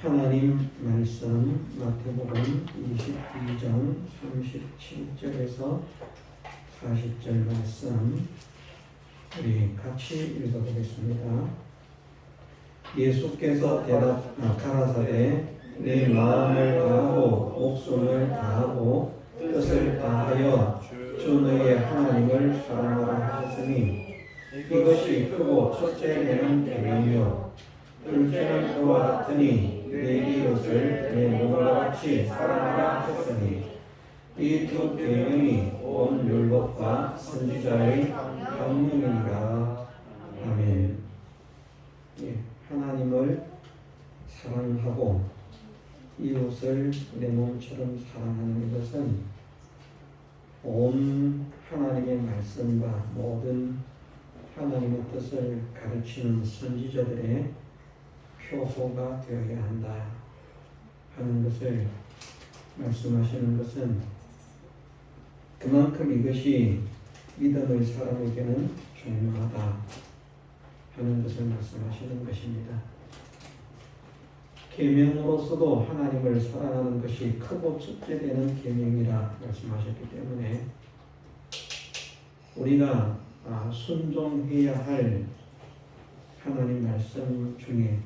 하나님 말씀 마태복음 22장 37절에서 40절 말씀 우리 같이 읽어보겠습니다. 예수께서 가라사대 내 마음을 다하고 목숨을 다하고 뜻을 다하여 주 너의 하나님을 사랑하라 하셨으니 이것이 크고 첫째는 계명이요 둘째는 그와 같으니 내 이웃을 내 몸과 같이 사랑하라 하셨으니 이 두 계명이 온 율법과 선지자의 강령이니라. 아멘. 하나님을 사랑하고 이웃을 내 몸처럼 사랑하는 것은 온 하나님의 말씀과 모든 하나님의 뜻을 가르치는 선지자들의 표호가 되어야 한다 하는 것을 말씀하시는 것은 그만큼 이것이 믿음의 사람에게는 중요하다 하는 것을 말씀하시는 것입니다. 계명으로서도 하나님을 사랑하는 것이 크고 첫째 되는 계명이라 말씀하셨기 때문에 우리가 순종해야 할 하나님 말씀 중에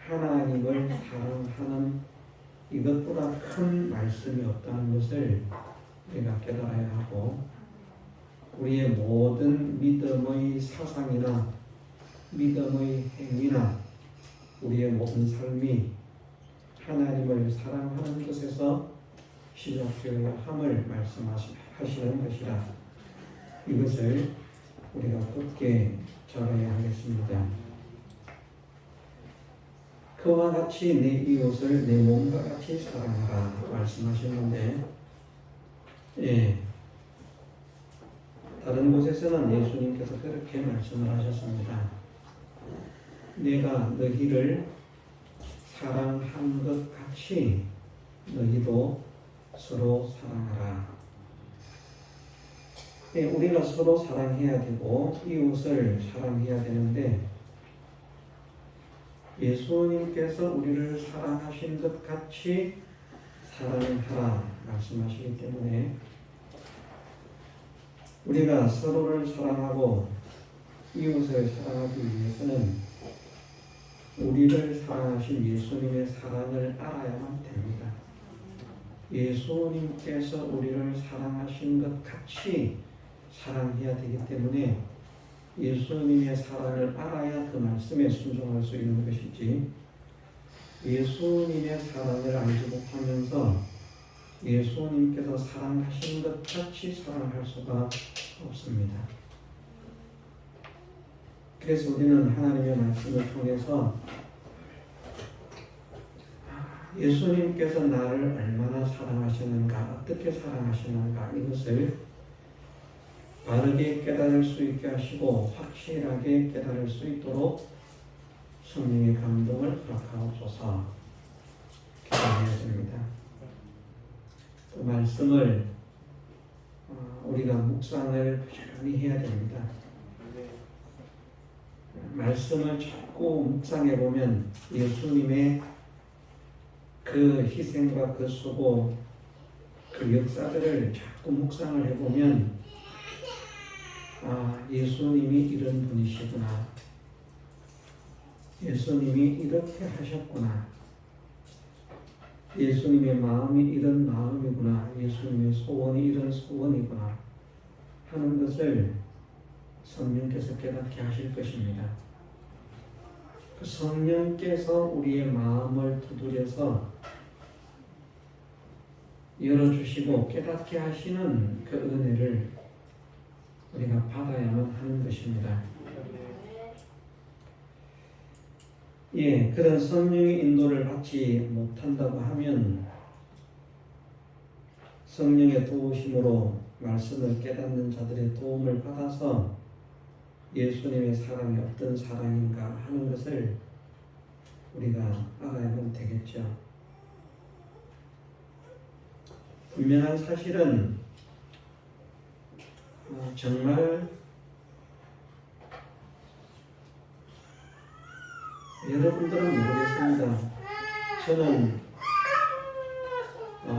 하나님을 사랑하는 이것보다 큰 말씀이 없다는 것을 우리가 깨달아야 하고 우리의 모든 믿음의 사상이나 믿음의 행위나 우리의 모든 삶이 하나님을 사랑하는 것에서 시작되어야 함을 말씀하시는 것이라 이것을 우리가 굳게 전해야 하겠습니다. 그와 같이 내 이웃을 내 몸과 같이 사랑하라 말씀하셨는데 다른 곳에서는 예수님께서 그렇게 말씀을 하셨습니다. 내가 너희를 사랑한 것 같이 너희도 서로 사랑하라. 우리가 서로 사랑해야 되고 이웃을 사랑해야 되는데 예수님께서 우리를 사랑하신 것 같이 사랑하라 말씀하시기 때문에 우리가 서로를 사랑하고 이웃을 사랑하기 위해서는 우리를 사랑하신 예수님의 사랑을 알아야만 됩니다. 예수님께서 우리를 사랑하신 것 같이 사랑해야 되기 때문에 예수님의 사랑을 알아야 그 말씀에 순종할 수 있는 것이지 예수님의 사랑을 알지 못하면서 예수님께서 사랑하신 것 같이 사랑할 수가 없습니다. 그래서 우리는 하나님의 말씀을 통해서 예수님께서 나를 얼마나 사랑하시는가, 어떻게 사랑하시는가 이것을 바르게 깨달을 수 있게 하시고 확실하게 깨달을 수 있도록 성령의 감동을 허락하옵소서 기도해야 됩니다. 그 말씀을 우리가 묵상을 부지런히 해야 됩니다. 말씀을 자꾸 묵상해 보면 예수님의 그 희생과 그 수고 그 역사들을 자꾸 묵상을 해보면 예수님이 이런 분이시구나. 예수님이 이렇게 하셨구나. 예수님의 마음이 이런 마음이구나. 예수님의 소원이 이런 소원이구나. 하는 것을 성령께서 깨닫게 하실 것입니다. 그 성령께서 우리의 마음을 두드려서 열어주시고 깨닫게 하시는 그 은혜를 우리가 받아야만 하는 것입니다. 그런 성령의 인도를 받지 못한다고 하면 성령의 도우심으로 말씀을 깨닫는 자들의 도움을 받아서 예수님의 사랑이 어떤 사랑인가 하는 것을 우리가 알아야만 되겠죠. 분명한 사실은 정말 여러분들은 모르겠습니다. 저는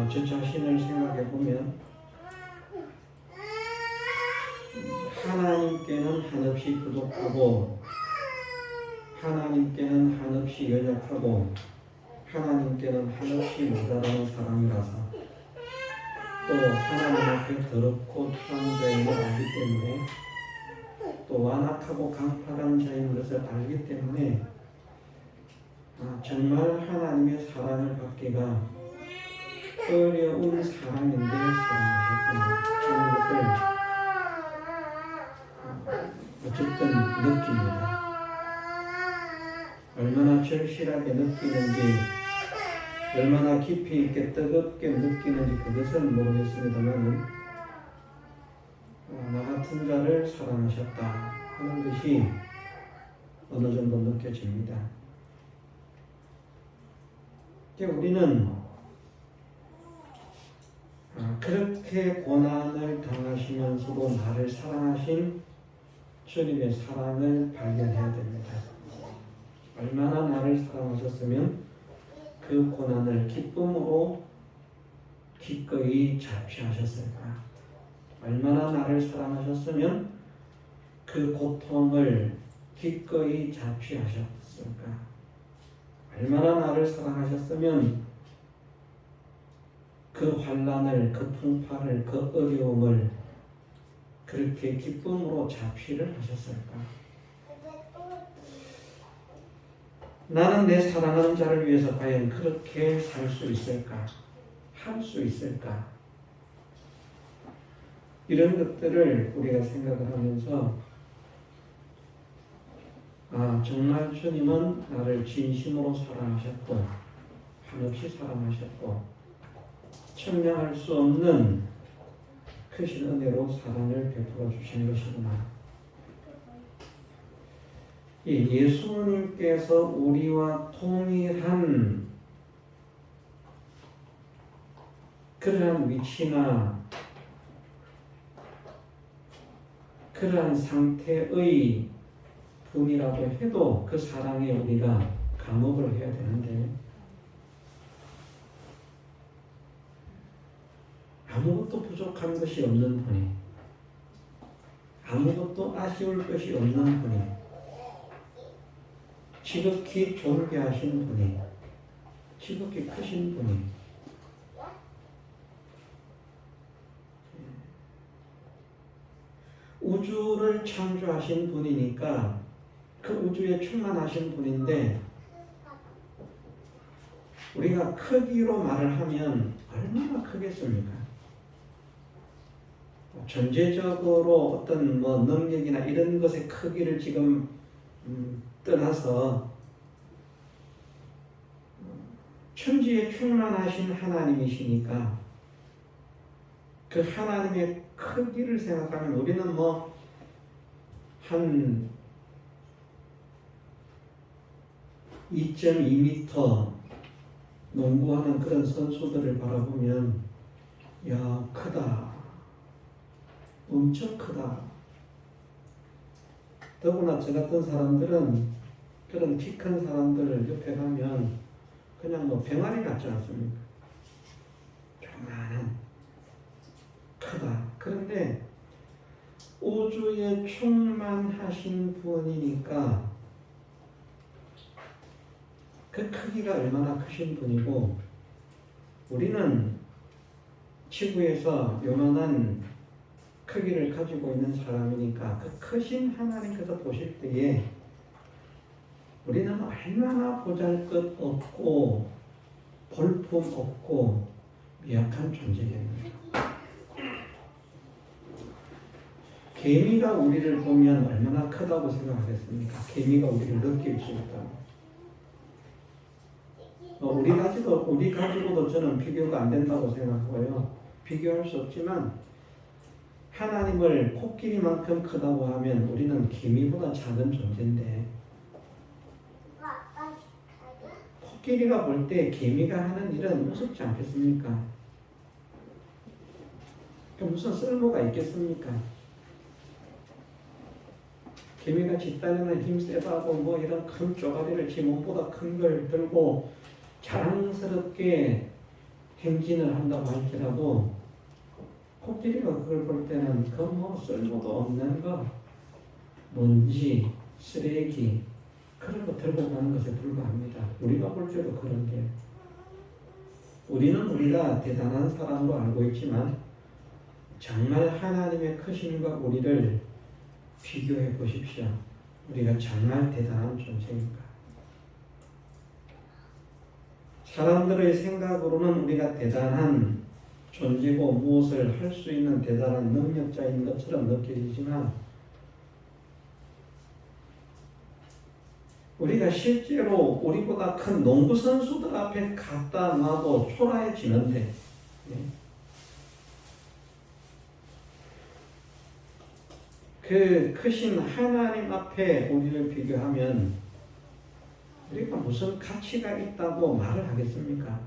저 자신을 생각해 보면 하나님께는 한없이 부족하고 하나님께는 한없이 연약하고 하나님께는 한없이 모자라는 사람이라서 또 하나님 앞에 더럽고 추한 자임을 알기 때문에 또 완악하고 강팍한 자인 것을 알기 때문에 정말 하나님의 사랑을 받기가 어려운 사람인데 사랑하셨구나 하는 것을 어쨌든 느낍니다. 얼마나 절실하게 느끼는지 얼마나 깊이 있게 뜨겁게 느끼는지 그것은 모르겠습니다만 나 같은 자를 사랑하셨다 하는 것이 어느 정도 느껴집니다. 우리는 그렇게 고난을 당하시면서도 나를 사랑하신 주님의 사랑을 발견해야 됩니다. 얼마나 나를 사랑하셨으면 그 고난을 기쁨으로 기꺼이 자취하셨을까? 얼마나 나를 사랑하셨으면 그 고통을 기꺼이 자취하셨을까? 얼마나 나를 사랑하셨으면 그 환난을, 그 풍파를, 그 어려움을 그렇게 기쁨으로 자취를 하셨을까? 나는 내 사랑하는 자를 위해서 과연 그렇게 살 수 있을까? 할 수 있을까? 이런 것들을 우리가 생각을 하면서 정말 주님은 나를 진심으로 사랑하셨고 한없이 사랑하셨고 측량할 수 없는 크신 은혜로 사랑을 베풀어 주신 것이구나. 예수님께서 우리와 통일한 그러한 위치나 그러한 상태의 분이라고 해도 그 사랑에 우리가 감옥을 해야 되는데 아무것도 부족한 것이 없는 분이 아무것도 아쉬울 것이 없는 분이 지극히 존귀하신 분이 지극히 크신 분이 우주를 창조하신 분이니까 그 우주에 충만하신 분인데 우리가 크기로 말을 하면 얼마나 크겠습니까? 전제적으로 어떤 능력이나 이런 것의 크기를 지금 떠나서 천지에 충만하신 하나님이시니까 그 하나님의 크기를 생각하면 우리는 한 2.2m 농구하는 그런 선수들을 바라보면 야 크다 엄청 크다. 더구나 저 같은 사람들은 그런 키 큰 사람들 옆에 가면 그냥 병아리 같지 않습니까? 조그마한 크다. 그런데 우주에 충만하신 분이니까 그 크기가 얼마나 크신 분이고 우리는 지구에서 요만한 크기를 가지고 있는 사람이니까 그 크신 하나님께서 보실 때에 우리는 얼마나 보잘것없고 볼품없고 미약한 존재겠는가. 개미가 우리를 보면 얼마나 크다고 생각하겠습니까? 개미가 우리를 느낄 수 있다고. 우리 가지고도 저는 비교가 안 된다고 생각하고요. 비교할 수 없지만 하나님을 코끼리만큼 크다고 하면 우리는 개미보다 작은 존재인데 코끼리가 볼 때 개미가 하는 일은 무섭지 않겠습니까? 무슨 쓸모가 있겠습니까? 개미가 지 딸려는 힘 세다고 이런 큰 쪼가리를 지 몸보다 큰 걸 들고 자랑스럽게 행진을 한다고 할지라도 코끼리가 그걸 볼 때는 그 뭐 쓸모도 없는 거, 먼지, 쓰레기 그런 거 들고 가는 것에 불과합니다. 우리가 볼 때도 그런 게 우리는 우리가 대단한 사람으로 알고 있지만 정말 하나님의 크심과 우리를 비교해 보십시오. 우리가 정말 대단한 존재인가? 사람들의 생각으로는 우리가 대단한 존재고 무엇을 할 수 있는 대단한 능력자인 것처럼 느껴지지만 우리가 실제로 우리보다 큰 농구 선수들 앞에 갖다 놔도 초라해지는데 그 크신 하나님 앞에 우리를 비교하면 우리가 무슨 가치가 있다고 말을 하겠습니까?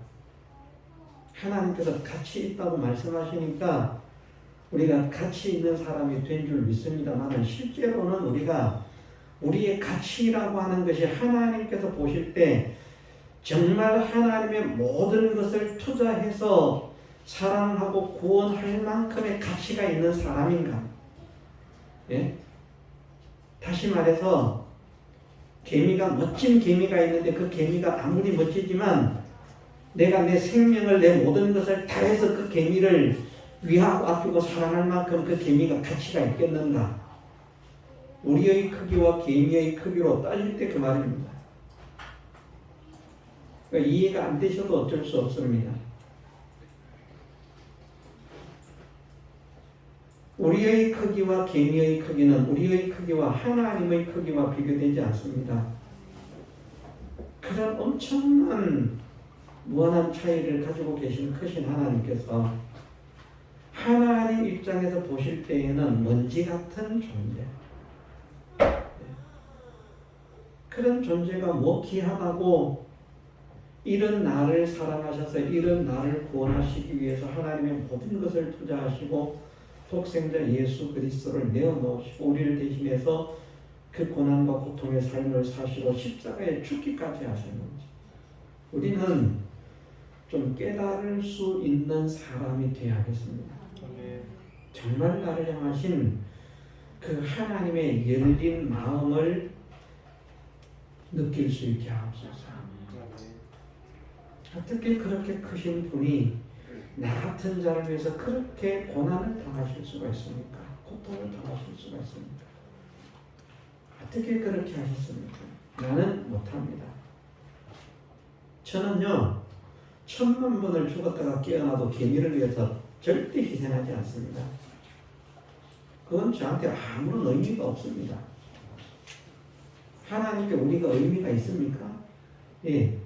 하나님께서 가치 있다고 말씀하시니까 우리가 가치 있는 사람이 된 줄 믿습니다만 실제로는 우리가 우리의 가치라고 하는 것이 하나님께서 보실 때 정말 하나님의 모든 것을 투자해서 사랑하고 구원할 만큼의 가치가 있는 사람인가? 예? 다시 말해서 개미가 멋진 개미가 있는데 그 개미가 아무리 멋지지만 내가 내 생명을 내 모든 것을 다해서 그 개미를 위하고 아끼고 사랑할 만큼 그 개미가 가치가 있겠는가? 우리의 크기와 개미의 크기로 따질 때 그 말입니다. 그러니까 이해가 안 되셔도 어쩔 수 없습니다. 우리의 크기와 개미의 크기는 우리의 크기와 하나님의 크기와 비교되지 않습니다. 그런 엄청난 무한한 차이를 가지고 계신 크신 하나님께서 하나님 입장에서 보실 때에는 먼지 같은 존재, 그런 존재가 뭐 귀하다고 이런 나를 사랑하셔서 이런 나를 구원하시기 위해서 하나님의 모든 것을 투자하시고 독생자 예수 그리스도를 내어놓으시고 우리를 대신해서 그 고난과 고통의 삶을 사시고 십자가에 죽기까지 하셨는지 우리는 좀 깨달을 수 있는 사람이 되어야겠습니다. 정말 나를 향하신 그 하나님의 열린 마음을 느낄 수 있게 하옵소서. 어떻게 그렇게 크신 분이 나 같은 자를 위해서 그렇게 고난을 당하실 수가 있습니까? 고통을 당하실 수가 있습니까? 어떻게 그렇게 하셨습니까? 나는 못합니다. 저는요 10,000,000번을 죽었다가 깨어나도 개미를 위해서 절대 희생하지 않습니다. 그건 저한테 아무런 의미가 없습니다. 하나님께 우리가 의미가 있습니까? 예,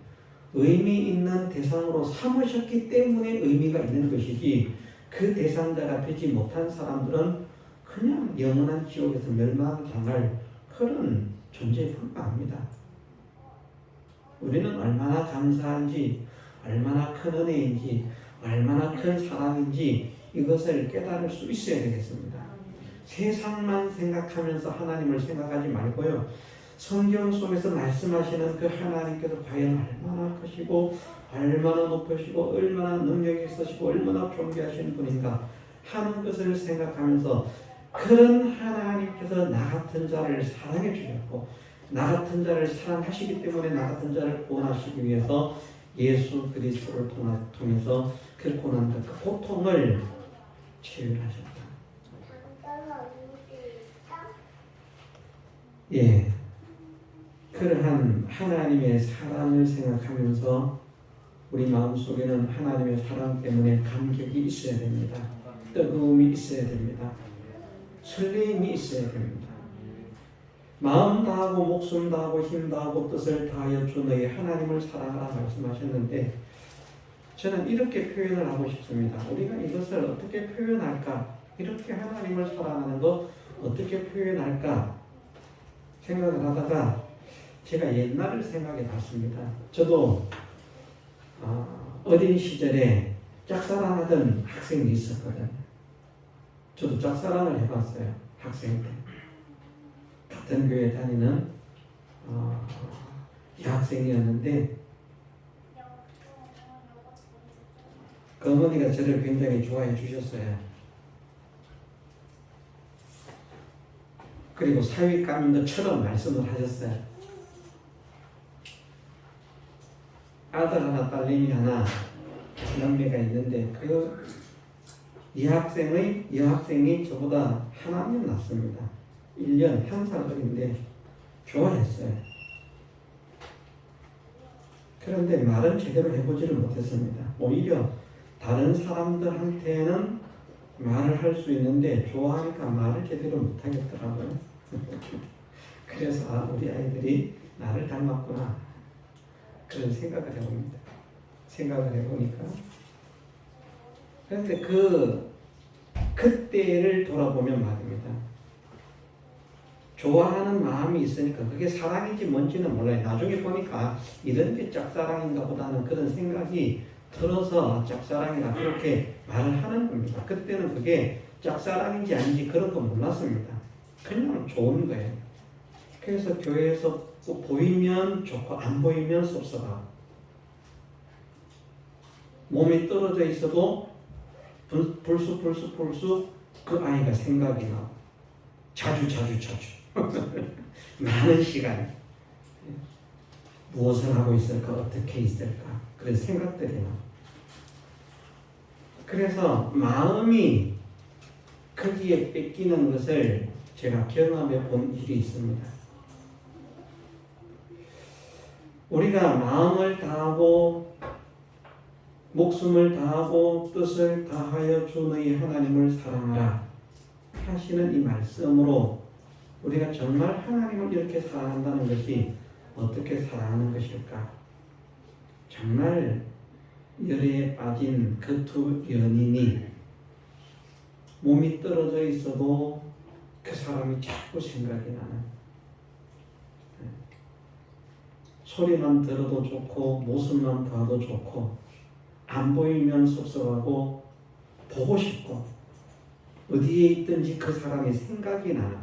의미 있는 대상으로 삼으셨기 때문에 의미가 있는 것이지 그 대상자가 되지 못한 사람들은 그냥 영원한 지옥에서 멸망당할 그런 존재에 불과합니다. 우리는 얼마나 감사한지 얼마나 큰 은혜인지 얼마나 큰 사랑인지 이것을 깨달을 수 있어야 되겠습니다. 세상만 생각하면서 하나님을 생각하지 말고요. 성경 속에서 말씀하시는 그 하나님께서 과연 얼마나 크시고 얼마나 높으시고 얼마나 능력이 있으시고 얼마나 존귀하신 분인가 하는 것을 생각하면서 그런 하나님께서 나 같은 자를 사랑해 주셨고 나 같은 자를 사랑하시기 때문에 나 같은 자를 구원하시기 위해서 예수 그리스도를 통해서 그 고난과 그 고통을 체휼하셨다. 예, 그러한 하나님의 사랑을 생각하면서 우리 마음속에는 하나님의 사랑 때문에 감격이 있어야 됩니다. 뜨거움이 있어야 됩니다. 설레임이 있어야 됩니다. 마음 다하고 목숨 다하고 힘 다하고 뜻을 다하여 주 너희 하나님을 사랑하라 말씀하셨는데 저는 이렇게 표현을 하고 싶습니다. 우리가 이것을 어떻게 표현할까? 이렇게 하나님을 사랑하는 것 어떻게 표현할까? 생각을 하다가 제가 옛날을 생각해 봤습니다. 저도 어린 시절에 짝사랑하던 학생이 있었거든요. 저도 짝사랑을 해봤어요. 학생 때. 같은 교회 다니는 여학생이었는데 그 어머니가 저를 굉장히 좋아해 주셨어요. 그리고 사위감인 것처럼 말씀을 하셨어요. 아들 하나, 딸내미 하나, 남매가 있는데 여학생이 저보다 하나면 낫습니다. 1년 1살 어린데 좋아했어요. 그런데 말은 제대로 해보지를 못했습니다. 오히려 다른 사람들한테는 말을 할 수 있는데 좋아하니까 말을 제대로 못하겠더라고요. 그래서 우리 아이들이 나를 닮았구나 그런 생각을 해봅니다. 생각을 해보니까 그런데 그때를 돌아보면 말입니다. 좋아하는 마음이 있으니까 그게 사랑인지 뭔지는 몰라요. 나중에 보니까 이런 게 짝사랑인가 보다는 그런 생각이 들어서 짝사랑이라 그렇게 말을 하는 겁니다. 그때는 그게 짝사랑인지 아닌지 그런 거 몰랐습니다. 그냥 좋은 거예요. 그래서 교회에서 보이면 좋고 안 보이면 섭섭하고 몸이 떨어져 있어도 불쑥 그 아이가 생각이 나고 자주 많은 시간 무엇을 하고 있을까 어떻게 있을까 그런 생각들이 나. 그래서 마음이 거기에 뺏기는 것을 제가 경험해 본 일이 있습니다. 우리가 마음을 다하고 목숨을 다하고 뜻을 다하여 주 너희 하나님을 사랑하라 하시는 이 말씀으로 우리가 정말 하나님을 이렇게 사랑한다는 것이 어떻게 사랑하는 것일까? 정말 열애에 빠진 그 두 연인이 몸이 떨어져 있어도 그 사람이 자꾸 생각이 나는 소리만 들어도 좋고 모습만 봐도 좋고 안 보이면 섭섭하고 보고 싶고 어디에 있든지 그 사람이 생각이 나는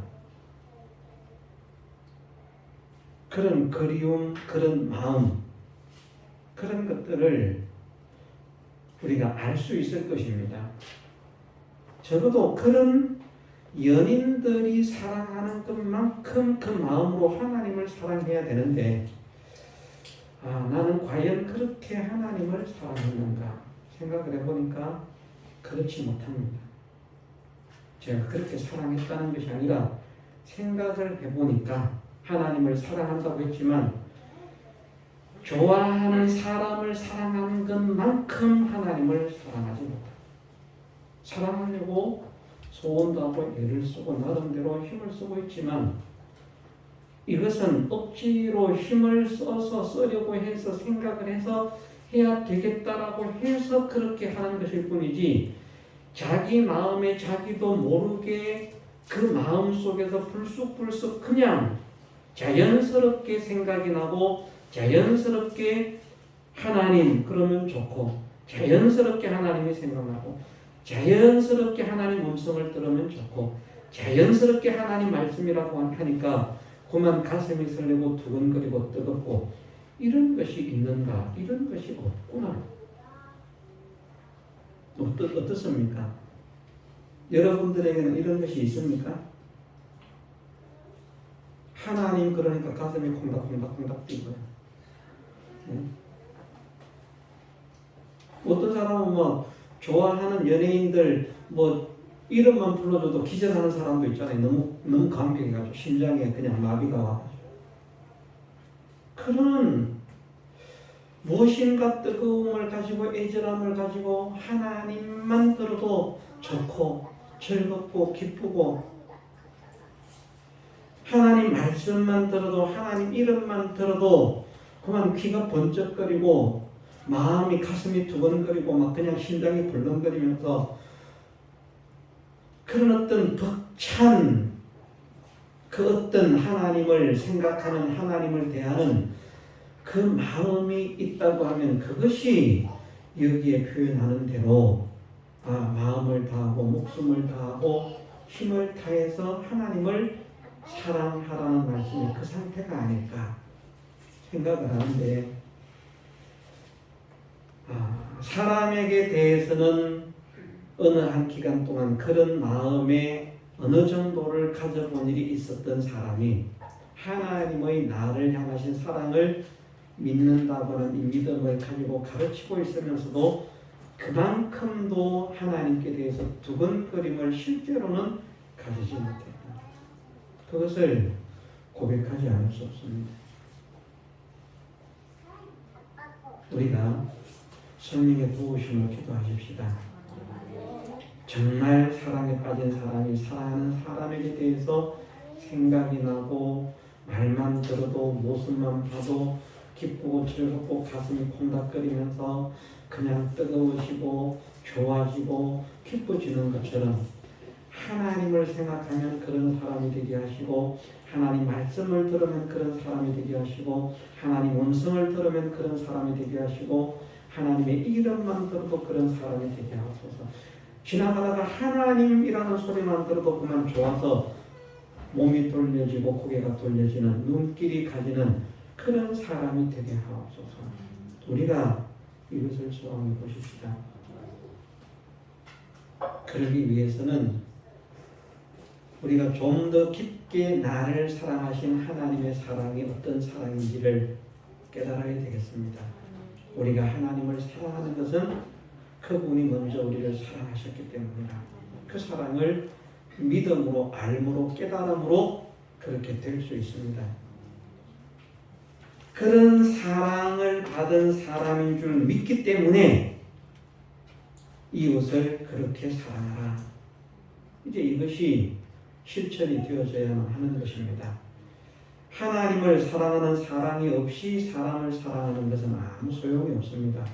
그런 그리움, 그런 마음 그런 것들을 우리가 알 수 있을 것입니다. 적어도 그런 연인들이 사랑하는 것만큼 그 마음으로 하나님을 사랑해야 되는데 나는 과연 그렇게 하나님을 사랑했는가 생각을 해보니까 그렇지 못합니다. 제가 그렇게 사랑했다는 것이 아니라 생각을 해보니까 하나님을 사랑한다고 했지만 좋아하는 사람을 사랑하는 것만큼 하나님을 사랑하지 못합니다. 사랑하려고 소원도 하고 애를 쓰고 나름대로 힘을 쓰고 있지만 이것은 억지로 힘을 써서 쓰려고 해서 생각을 해서 해야 되겠다라고 해서 그렇게 하는 것일 뿐이지 자기 마음에 자기도 모르게 그 마음 속에서 불쑥 그냥 자연스럽게 생각이 나고 자연스럽게 하나님 그러면 좋고 자연스럽게 하나님이 생각나고 자연스럽게 하나님 음성을 들으면 좋고 자연스럽게 하나님 말씀이라고 하니까 그만 가슴이 설레고 두근거리고 뜨겁고 이런 것이 있는가? 이런 것이 없구나. 어떻습니까? 여러분들에게는 이런 것이 있습니까? 하나님 그러니까 가슴이 콩닥콩닥 뛰고요. 네? 어떤 사람은 좋아하는 연예인들 이름만 불러줘도 기절하는 사람도 있잖아요. 너무 감격해가지고 심장에 그냥 마비가 와가지고 그런 무엇인가 뜨거움을 가지고 애절함을 가지고 하나님만 들어도 좋고 즐겁고 기쁘고 하나님 말씀만 들어도 하나님 이름만 들어도 그만 귀가 번쩍거리고 마음이 가슴이 두근거리고 막 그냥 심장이 벌렁거리면서 그런 어떤 벅찬 그 어떤 하나님을 생각하는 하나님을 대하는 그 마음이 있다고 하면 그것이 여기에 표현하는 대로 마음을 다하고 목숨을 다하고 힘을 다해서 하나님을 사랑하라는 말씀이 그 상태가 아닐까 생각을 하는데 사람에게 대해서는 어느 한 기간 동안 그런 마음에 어느 정도를 가져본 일이 있었던 사람이 하나님의 나를 향하신 사랑을 믿는다고는 이 믿음을 가지고 가르치고 있으면서도 그만큼도 하나님께 대해서 두근거림을 실제로는 가지지 못했다. 그것을 고백하지 않을 수 없습니다. 우리가 성령의 도우심을 기도하십시다. 정말 사랑에 빠진 사람이 사랑하는 사람에게 대해서 생각이 나고 말만 들어도 모습만 봐도 기쁘고 즐겁고 가슴이 콩닥거리면서 그냥 뜨거워지고 좋아지고 기뻐지는 것처럼 하나님을 생각하면 그런 사람이 되게 하시고 하나님 말씀을 들으면 그런 사람이 되게 하시고 하나님 음성을 들으면 그런 사람이 되게 하시고 하나님의 이름만 들어도 그런 사람이 되게 하소서. 지나가다가 하나님이라는 소리만 들어도 그만 좋아서 몸이 돌려지고 고개가 돌려지는 눈길이 가지는 그런 사람이 되게 하옵소서. 우리가 이것을 소원해 보십시다. 그러기 위해서는 우리가 좀 더 깊게 나를 사랑하신 하나님의 사랑이 어떤 사랑인지를 깨달아야 되겠습니다. 우리가 하나님을 사랑하는 것은 그분이 먼저 우리를 사랑하셨기 때문이라. 그 사랑을 믿음으로 알므로 깨달음으로 그렇게 될 수 있습니다. 그런 사랑을 받은 사람인 줄 믿기 때문에 이웃을 그렇게 사랑하라. 이제 이것이 실천이 되어져야만 하는 것입니다. 하나님을 사랑하는 사랑이 없이 사람을 사랑하는 것은 아무 소용이 없습니다.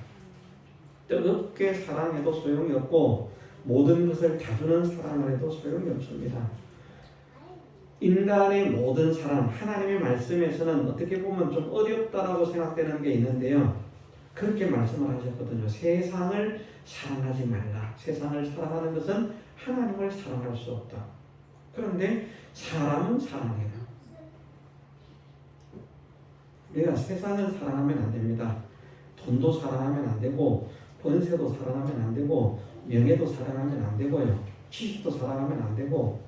뜨겁게 사랑해도 소용이 없고 모든 것을 다 주는 사랑을 해도 소용이 없습니다. 인간의 모든 사랑, 하나님의 말씀에서는 어떻게 보면 좀 어렵다라고 생각되는 게 있는데요. 그렇게 말씀을 하셨거든요. 세상을 사랑하지 말라. 세상을 사랑하는 것은 하나님을 사랑할 수 없다. 그런데 사람은 사랑해라. 내가 세상을 사랑하면 안 됩니다. 돈도 사랑하면 안 되고 번세도 사랑하면 안 되고 명예도 사랑하면 안 되고요. 지식도 사랑하면 안 되고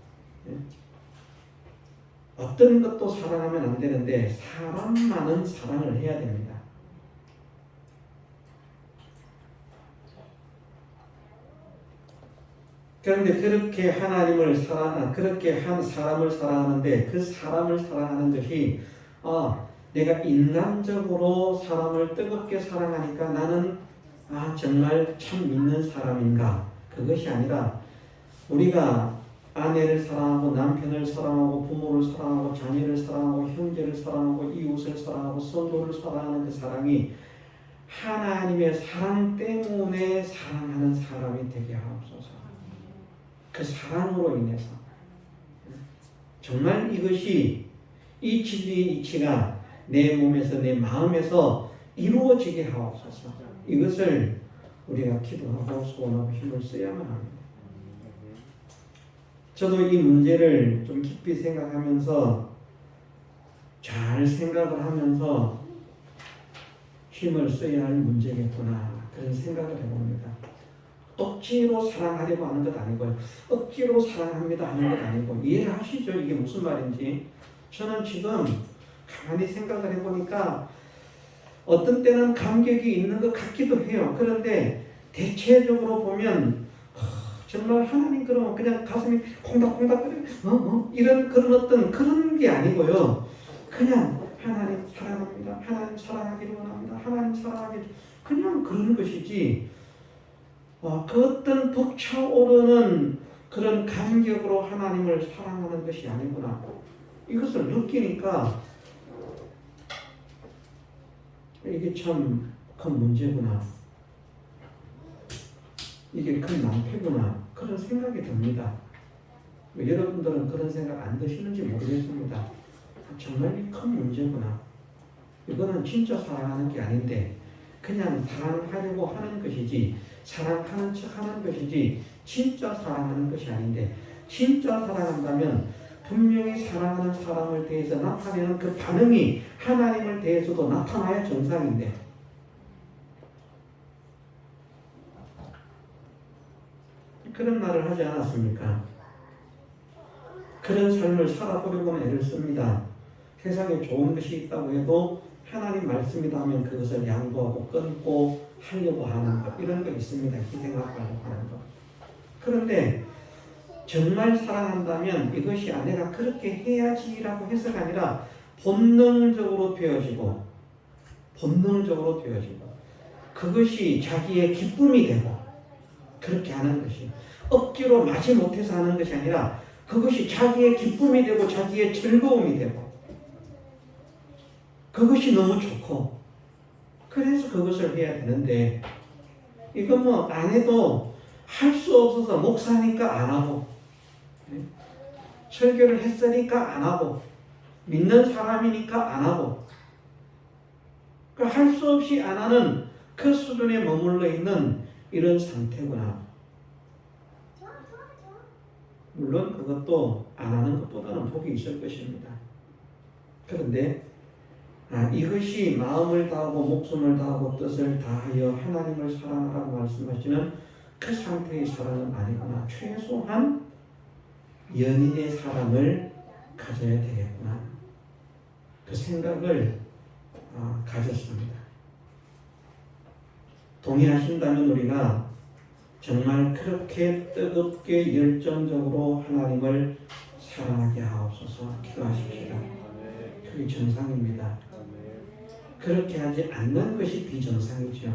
어떤 것도 사랑하면 안 되는데 사람만은 사랑을 해야 됩니다. 그런데 그렇게 하나님을 그렇게 한 사람을 사랑하는데 그 사람을 사랑하는 것이 내가 인간적으로 사람을 뜨겁게 사랑하니까 나는 정말 참 믿는 사람인가? 그것이 아니라 우리가 아내를 사랑하고 남편을 사랑하고 부모를 사랑하고 자녀를 사랑하고 형제를 사랑하고 이웃을 사랑하고 성도를 사랑하는 그 사랑이 하나님의 사랑 때문에 사랑하는 사람이 되게 하옵소서. 그 사랑으로 인해서 정말 이것이 이 이치가 내 몸에서 내 마음에서 이루어지게 하옵소서. 이것을 우리가 기도하고 소원하고 힘을 써야만 합니다. 저도 이 문제를 좀 깊이 생각하면서 잘 생각을 하면서 힘을 써야 할 문제겠구나 그런 생각을 해봅니다. 억지로 사랑하려고 하는 것 아니고요. 억지로 사랑합니다 하는 것 아니고 이해를 하시죠? 이게 무슨 말인지. 저는 지금 가만히 생각을 해보니까 어떤 때는 감격이 있는 것 같기도 해요. 그런데 대체적으로 보면 정말 하나님 그러면 그냥 가슴이 콩닥콩닥거리는 이런 그런 어떤 그런 게 아니고요. 그냥 하나님 사랑합니다. 하나님 사랑하기를 원합니다. 하나님 사랑하기를 그냥 그런 것이지. 그 어떤 벅차오르는 그런 감격으로 하나님을 사랑하는 것이 아니구나. 이것을 느끼니까 이게 참 큰 문제구나. 이게 큰 낭패구나. 그런 생각이 듭니다. 여러분들은 그런 생각 안 드시는지 모르겠습니다. 정말 큰 문제구나. 이거는 진짜 사랑하는 게 아닌데 그냥 사랑하려고 하는 것이지 사랑하는 척 하는 것이지 진짜 사랑하는 것이 아닌데 진짜 사랑한다면 분명히 사랑하는 사람을 대해서 나타내는 그 반응이 하나님을 대해서도 나타나야 정상인데 그런 말을 하지 않았습니까? 그런 삶을 살아보려고는 애를 씁니다. 세상에 좋은 것이 있다고 해도 하나님 말씀이다 하면 그것을 양보하고 끊고 하려고 하는 것, 이런 거 있습니다. 희생하고 하는 것. 그런데 정말 사랑한다면 이것이 내가 그렇게 해야지라고 해서가 아니라 본능적으로 되어지고 그것이 자기의 기쁨이 되고 그렇게 하는 것이 억지로 마지 못해서 하는 것이 아니라 그것이 자기의 기쁨이 되고 자기의 즐거움이 되고 그것이 너무 좋고 그래서 그것을 해야 되는데 이거 뭐 안 해도 할 수 없어서 목사니까 안 하고 설교를 했으니까 안 하고 믿는 사람이니까 안 하고 할 수 없이 안 하는 그 수준에 머물러 있는 이런 상태구나. 물론 그것도 안 하는 것보다는 복이 있을 것입니다. 그런데 이것이 마음을 다하고 목숨을 다하고 뜻을 다하여 하나님을 사랑하라고 말씀하시는 그 상태의 사랑은 아니구나. 최소한 연인의 사랑을 가져야 되겠구나. 그 생각을 가졌습니다. 동의하신다면 우리가 정말 그렇게 뜨겁게 열정적으로 하나님을 사랑하게 하옵소서 기도하십시다. 그게 정상입니다. 그렇게 하지 않는 것이 비정상이죠.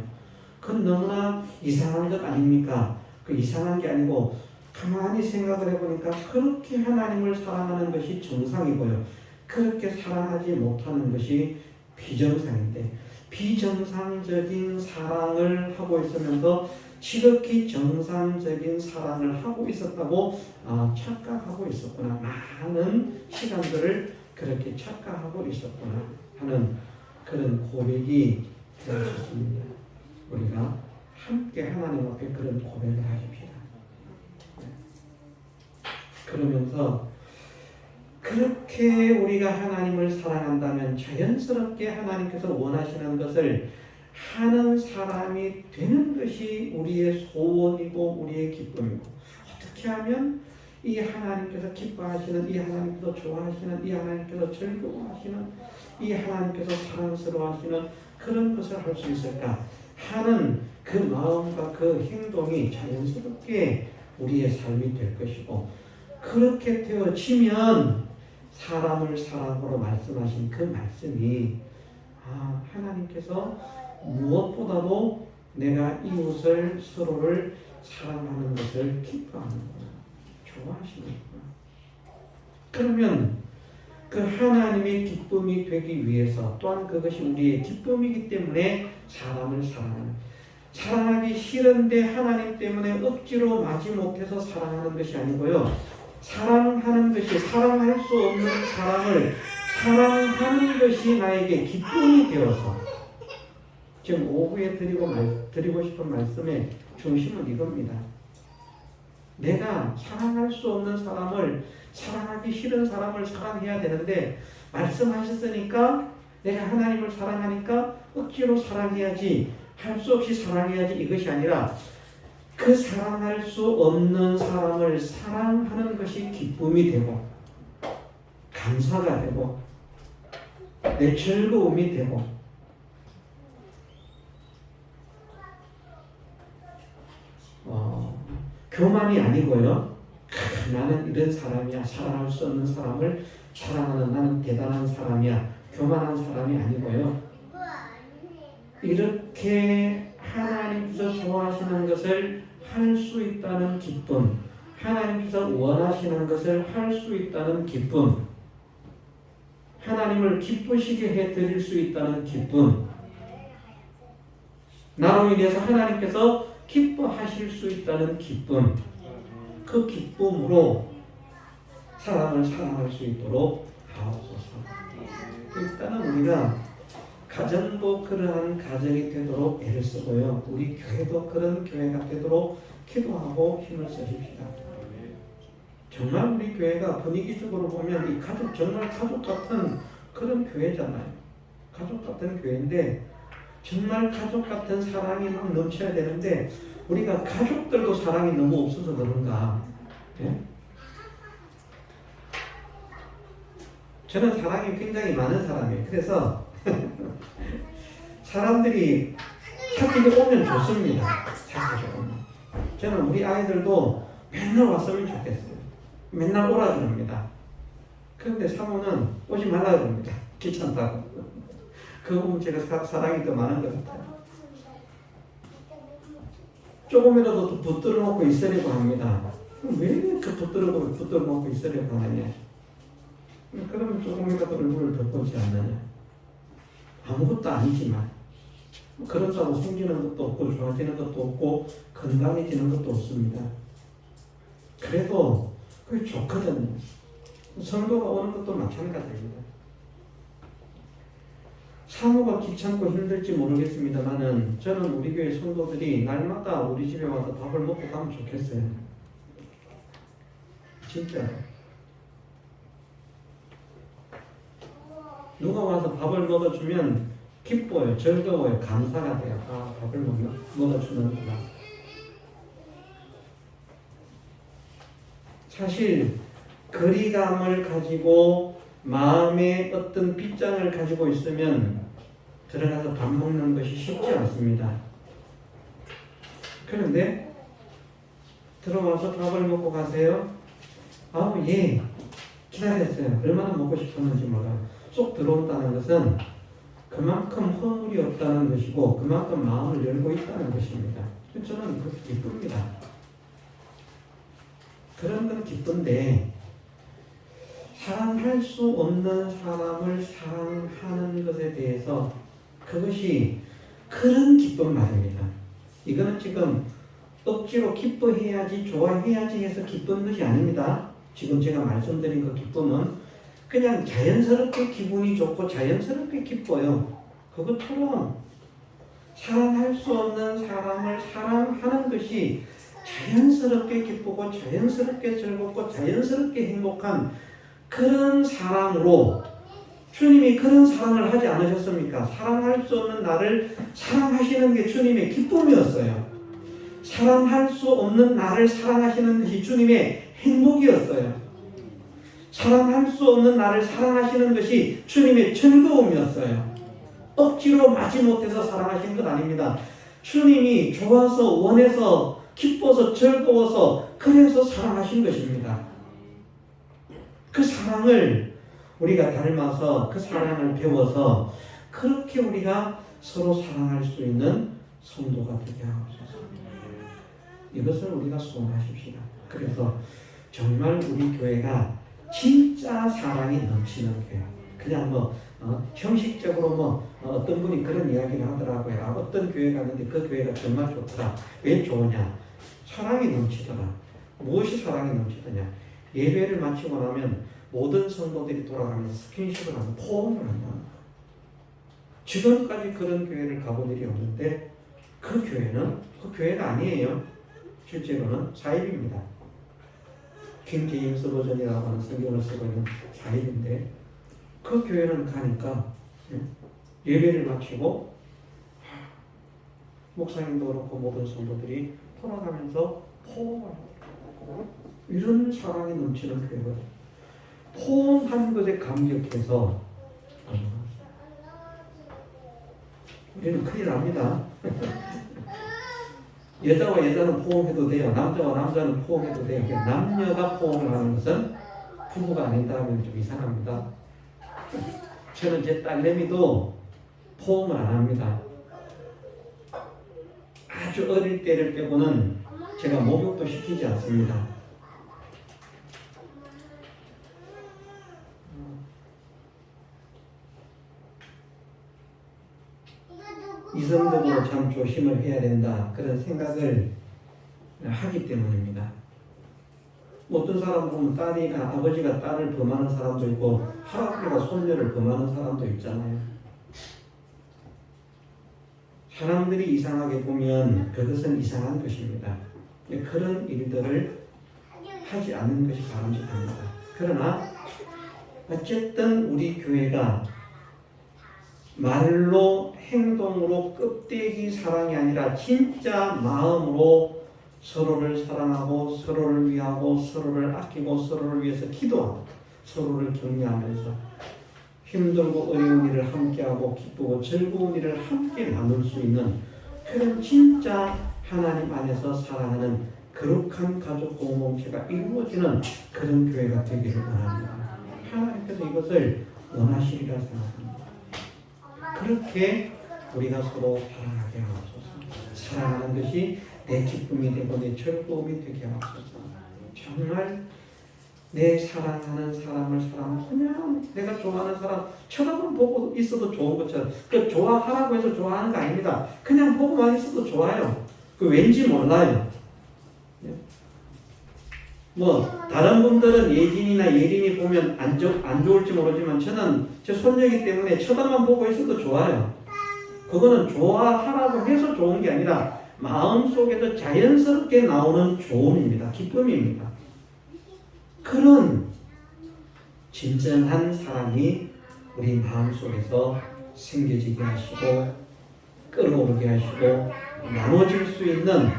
그건 너무나 이상한 것 아닙니까? 그 이상한 게 아니고 가만히 생각을 해보니까 그렇게 하나님을 사랑하는 것이 정상이고요. 그렇게 사랑하지 못하는 것이 비정상인데 비정상적인 사랑을 하고 있으면서 지극히 정상적인 사랑을 하고 있었다고 착각하고 있었구나. 많은 시간들을 그렇게 착각하고 있었구나 하는 그런 고백이 되었습니다. 우리가 함께 하나님 앞에 그런 고백을 하십시다. 그러면서 그렇게 우리가 하나님을 사랑한다면 자연스럽게 하나님께서 원하시는 것을 하는 사람이 되는 것이 우리의 소원이고 우리의 기쁨이고 어떻게 하면 이 하나님께서 기뻐하시는, 이 하나님께서 좋아하시는, 이 하나님께서 즐거워하시는, 이 하나님께서 사랑스러워하시는 그런 것을 할 수 있을까 하는 그 마음과 그 행동이 자연스럽게 우리의 삶이 될 것이고 그렇게 되어지면 사람을 사랑으로 말씀하신 그 말씀이 하나님께서 무엇보다도 내가 이웃을 서로를 사랑하는 것을 기뻐하는구나, 좋아하시는구나. 그러면 그 하나님의 기쁨이 되기 위해서 또한 그것이 우리의 기쁨이기 때문에 사람을 사랑하기 싫은데 하나님 때문에 억지로 마지 못해서 사랑하는 것이 아니고요. 사랑하는 것이 사랑할 수 없는 사람을 사랑하는 것이 나에게 기쁨이 되어서 지금 오후에 드리고 싶은 말씀의 중심은 이겁니다. 내가 사랑할 수 없는 사람을 사랑하기 싫은 사람을 사랑해야 되는데 말씀하셨으니까 내가 하나님을 사랑하니까 억지로 사랑해야지 할 수 없이 사랑해야지 이것이 아니라 그 사랑할 수 없는 사람을 사랑하는 것이 기쁨이 되고 감사가 되고 내 즐거움이 되고 교만이 아니고요. 나는 이런 사람이야. 사랑할 수 없는 사람을 사랑하는 나는 대단한 사람이야. 교만한 사람이 아니고요. 이렇게 하나님께서 좋아하시는 것을 할 수 있다는 기쁨, 하나님께서 원하시는 것을 할 수 있다는 기쁨, 하나님을 기쁘시게 해드릴 수 있다는 기쁨, 나로 인해서 하나님께서 기뻐하실 수 있다는 기쁨, 그 기쁨으로 사람을 사랑할 수 있도록 하옵소서. 일단은 우리가 가정도 그러한 가정이 되도록 애를 쓰고요. 우리 교회도 그런 교회가 되도록 기도하고 힘을 쓰십시다. 정말 우리 교회가 분위기적으로 보면 이 정말 가족 같은 그런 교회잖아요. 가족 같은 교회인데 정말 가족 같은 사랑이 막 넘쳐야 되는데 우리가 가족들도 사랑이 너무 없어서 그런가. 예? 저는 사랑이 굉장히 많은 사람이에요. 그래서 사람들이 사귀게 오면 좋습니다. 사귀게 오면. 저는 우리 아이들도 맨날 왔으면 좋겠어요. 맨날 오라 그럽니다. 그런데 사모는 오지 말라 그럽니다. 귀찮다고. 그거 보면 제가 사랑이 더 많은 것 같아요. 조금이라도 붙들어 놓고 있으려고 합니다. 왜 그 붙들어 놓고 있으려고 하느냐. 그러면 조금이라도 얼굴을 덮보지 않느냐. 아무것도 아니지만 그렇다고 생기는 것도 없고 좋아지는 것도 없고 건강해지는 것도 없습니다. 그래도 그게 좋거든요. 성도가 오는 것도 마찬가지입니다. 사모가 귀찮고 힘들지 모르겠습니다만은 저는 우리 교회 성도들이 날마다 우리 집에 와서 밥을 먹고 가면 좋겠어요. 진짜. 누가 와서 밥을 먹어주면 기뻐요, 즐거워요, 감사가 돼요. 아, 밥을 먹어주는구나. 사실 거리감을 가지고 마음에 어떤 빗장을 가지고 있으면 들어가서 밥 먹는 것이 쉽지 않습니다. 그런데 들어와서 밥을 먹고 가세요. 아우 예, 기다렸어요. 얼마나 먹고 싶었는지 몰라요. 쏙 들어온다는 것은 그만큼 허물이 없다는 것이고 그만큼 마음을 열고 있다는 것입니다. 저는 그렇게 기쁩니다. 그런 건 기쁜데 사랑할 수 없는 사람을 사랑하는 것에 대해서 그것이 그런 기쁨 말입니다. 이거는 지금 억지로 기뻐해야지 좋아해야지 해서 기쁜 것이 아닙니다. 지금 제가 말씀드린 그 기쁨은 그냥 자연스럽게 기분이 좋고 자연스럽게 기뻐요. 그것처럼 사랑할 수 없는 사람을 사랑하는 것이 자연스럽게 기쁘고 자연스럽게 즐겁고 자연스럽게 행복한 그런 사랑으로 주님이 그런 사랑을 하지 않으셨습니까? 사랑할 수 없는 나를 사랑하시는 게 주님의 기쁨이었어요. 사랑할 수 없는 나를 사랑하시는 것이 주님의 행복이었어요. 사랑할 수 없는 나를 사랑하시는 것이 주님의 즐거움이었어요. 억지로 마지못해서 사랑하시는 것 아닙니다. 주님이 좋아서 원해서 기뻐서 즐거워서 그래서 사랑하신 것입니다. 그 사랑을 우리가 닮아서 그 사랑을 배워서 그렇게 우리가 서로 사랑할 수 있는 성도가 되게 하옵소서. 이것을 우리가 소원하십시다. 그래서 정말 우리 교회가 진짜 사랑이 넘치는 교회. 그냥 형식적으로 어떤 분이 그런 이야기를 하더라고요. 어떤 교회 가는데 그 교회가 정말 좋더라. 왜 좋으냐? 사랑이 넘치더라. 무엇이 사랑이 넘치더냐? 예배를 마치고 나면 모든 성도들이 돌아가면서 스킨십을 하고 포옹을 한다. 지금까지 그런 교회를 가본 일이 없는데 그 교회가 아니에요. 실제로는 사입입니다. 킹 제임스 버전이라고 하는 성경을 쓰고 있는 사입인데 그 교회는 가니까 예배를 마치고 목사님도 그렇고 모든 성도들이 돌아가면서 포옹을 하고 이런 사랑이 넘치는 교회거든요. 포옹한 것에 감격해서 우리는 큰일 납니다. 여자와 여자는 포옹해도 돼요. 남자와 남자는 포옹해도 돼요. 남녀가 포옹을 하는 것은 부부가 아닌다 하면 좀 이상합니다. 저는 제 딸내미도 포옹을 안 합니다. 아주 어릴 때를 빼고는 제가 목욕도 시키지 않습니다. 이성적으로 참 조심을 해야 된다 그런 생각을 하기 때문입니다. 어떤 사람 보면 아버지가 딸을 범하는 사람도 있고 할아버지가 손녀를 범하는 사람도 있잖아요. 사람들이 이상하게 보면 그것은 이상한 것입니다. 그런 일들을 하지 않는 것이 바람직합니다. 그러나 어쨌든 우리 교회가 말로 행동으로 껍데기 사랑이 아니라 진짜 마음으로 서로를 사랑하고 서로를 위하고 서로를 아끼고 서로를 위해서 기도하고 서로를 격려하면서 힘들고 어려운 일을 함께하고 기쁘고 즐거운 일을 함께 나눌 수 있는 그런 진짜 하나님 안에서 사랑하는 거룩한 가족 공동체가 이루어지는 그런 교회가 되기를 원합니다. 하나님께서 이것을 원하시리라 생각합니다. 그렇게 우리가 서로 사랑하게 하옵소서. 사랑하는 것이 내 기쁨이 되고 내 즐거움이 되게 하옵소서. 정말 내 사랑하는 사람을 사랑하면 그냥 내가 좋아하는 사람 쳐다만 보고 있어도 좋은 것처럼 그 좋아하라고 해서 좋아하는 거 아닙니다. 그냥 보고만 있어도 좋아요. 그 왠지 몰라요. 뭐 다른 분들은 예진이나 예린이 보면 안 좋을지 모르지만 저는 제 손녀이기 때문에 쳐다만 보고 있어도 좋아요. 그거는 좋아하라고 해서 좋은 게 아니라 마음속에서 자연스럽게 나오는 좋음입니다. 기쁨입니다. 그런 진정한 사랑이 우리 마음속에서 생겨지게 하시고 끌어오르게 하시고 나눠질 수 있는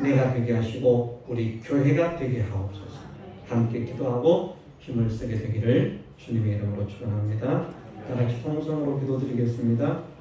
내가 되게 하시고 우리 교회가 되게 하옵소서. 함께 기도하고 힘을 쓰게 되기를 주님의 이름으로 축원합니다. 다 같이 통성으로 기도드리겠습니다.